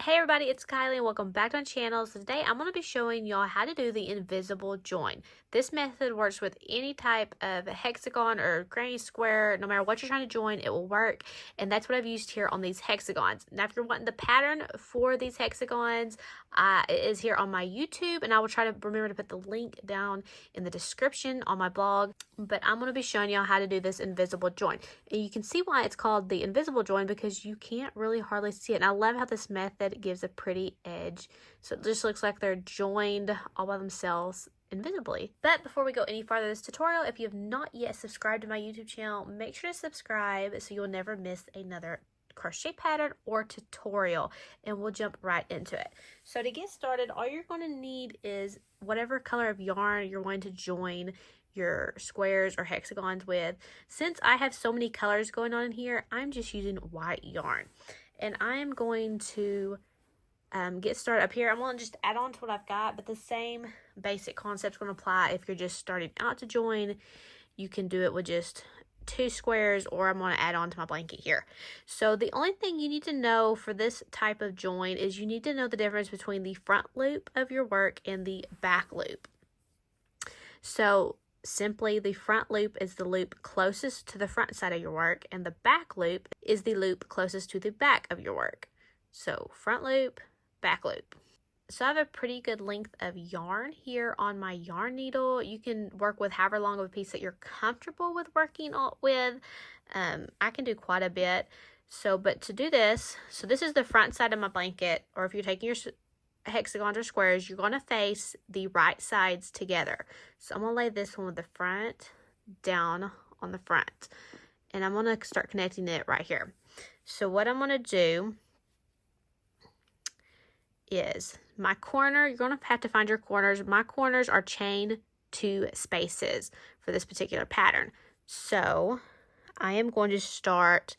Hey everybody, it's Kylie and welcome back to my channel. So today I'm going to be showing y'all how to do the invisible join. This method works with any type of hexagon or granny square. No matter what you're trying to join, it will work. And that's what I've used here on these hexagons. Now if you're wanting the pattern for these hexagons, it is here on my YouTube, and I will try to remember to put the link down in the description on my blog. But I'm going to be showing y'all how to do this invisible join. And you can see why it's called the invisible join, because you can't really hardly see it. And I love how this method gives a pretty edge, so it just looks like they're joined all by themselves invisibly. But before we go any farther in this tutorial, if you have not yet subscribed to my YouTube channel, make sure to subscribe so you'll never miss another crochet pattern or tutorial, and we'll jump right into it. So to get started, all you're going to need is whatever color of yarn you're going to join your squares or hexagons with. Since I have so many colors going on in here, I'm just using white yarn. And I am going to get started up here. I'm going to just add on to what I've got, but the same basic concept's going to apply if you're just starting out to join. You can do it with just 2 squares, or I'm going to add on to my blanket here. So the only thing you need to know for this type of join is you need to know the difference between the front loop of your work and the back loop. So simply, the front loop is the loop closest to the front side of your work, and the back loop is the loop closest to the back of your work. So front loop, back loop. So I have a pretty good length of yarn here on my yarn needle. You can work with however long of a piece that you're comfortable with working with. I can do quite a bit. But to do this, so this is the front side of my blanket, or if you're taking your hexagons or squares, you're going to face the right sides together. So I'm going to lay this one with the front down on the front, and I'm going to start connecting it right here. So what I'm going to do is my corner, you're going to have to find your corners. My corners are chain 2 spaces for this particular pattern. So I am going to start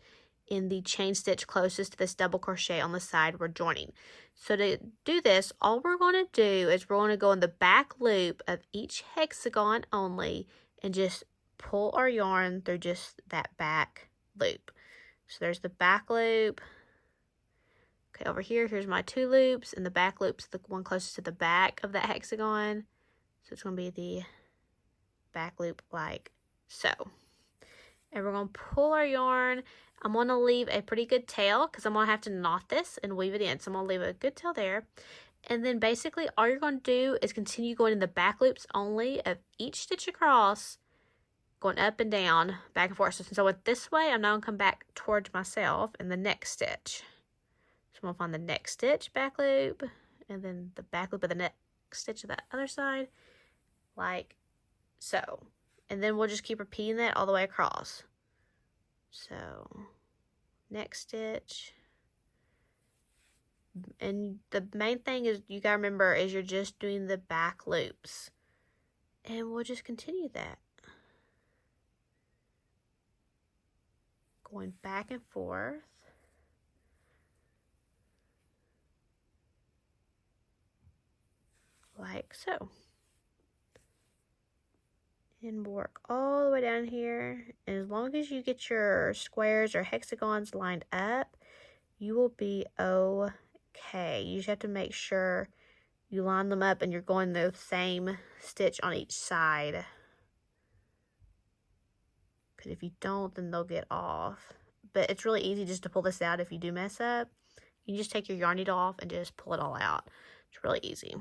in the chain stitch closest to this double crochet on the side we're joining. So to do this, all we're going to do is we're going to go in the back loop of each hexagon only and just pull our yarn through just that back loop. So there's the back loop. Okay, over here, here's my 2 loops, and the back loop's the one closest to the back of that hexagon. So it's going to be the back loop like so. And we're going to pull our yarn. I'm going to leave a pretty good tail because I'm going to have to knot this and weave it in. So I'm going to leave a good tail there. And then basically all you're going to do is continue going in the back loops only of each stitch across, going up and down, back and forth. So with this way, I'm now going to come back towards myself in the next stitch. So I'm going to find the next stitch, back loop, and then the back loop of the next stitch of the other side, like so. And then we'll just keep repeating that all the way across. So, next stitch. And the main thing is, you gotta remember, is you're just doing the back loops. And we'll just continue that. Going back and forth. Like so. And work all the way down here, and as long as you get your squares or hexagons lined up, you will be okay. You just have to make sure you line them up and you're going the same stitch on each side, because if you don't, then they'll get off. But it's really easy just to pull this out if you do mess up. You just take your yarn needle off and just pull it all out. It's really easy.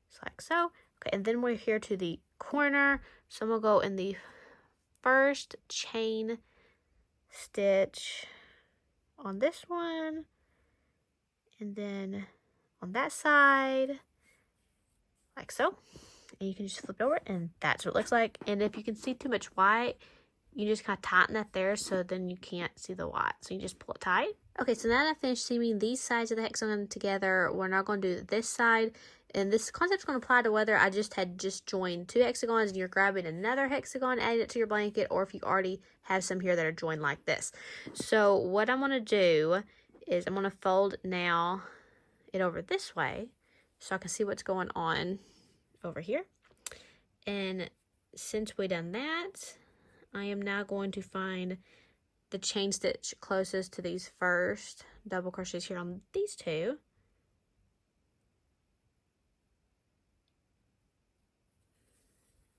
Just like so. Okay, and then we're here to the corner, so I'm going to go in the first chain stitch on this one, and then on that side, like so. And you can just flip it over, and that's what it looks like. And if you can see too much white, you just kind of tighten that there, so then you can't see the white. So you just pull it tight. Okay, so now that I've finished seaming these sides of the hexagon together, we're now going to do this side. And this concept's going to apply to whether I had joined 2 hexagons and you're grabbing another hexagon, adding it to your blanket, or if you already have some here that are joined like this. So what I'm going to do is I'm going to fold now it over this way so I can see what's going on over here. And since we done that, I am now going to find the chain stitch closest to these first double crochets here on these two.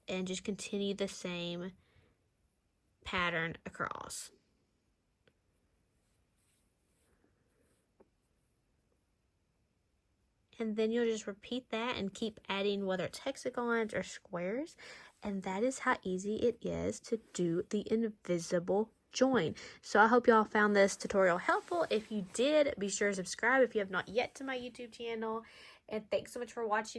And just continue the same pattern across. And then you'll just repeat that and keep adding whether it's hexagons or squares. And that is how easy it is to do the invisible join. So I hope y'all found this tutorial helpful. If you did, be sure to subscribe if you have not yet to my YouTube channel. And thanks so much for watching.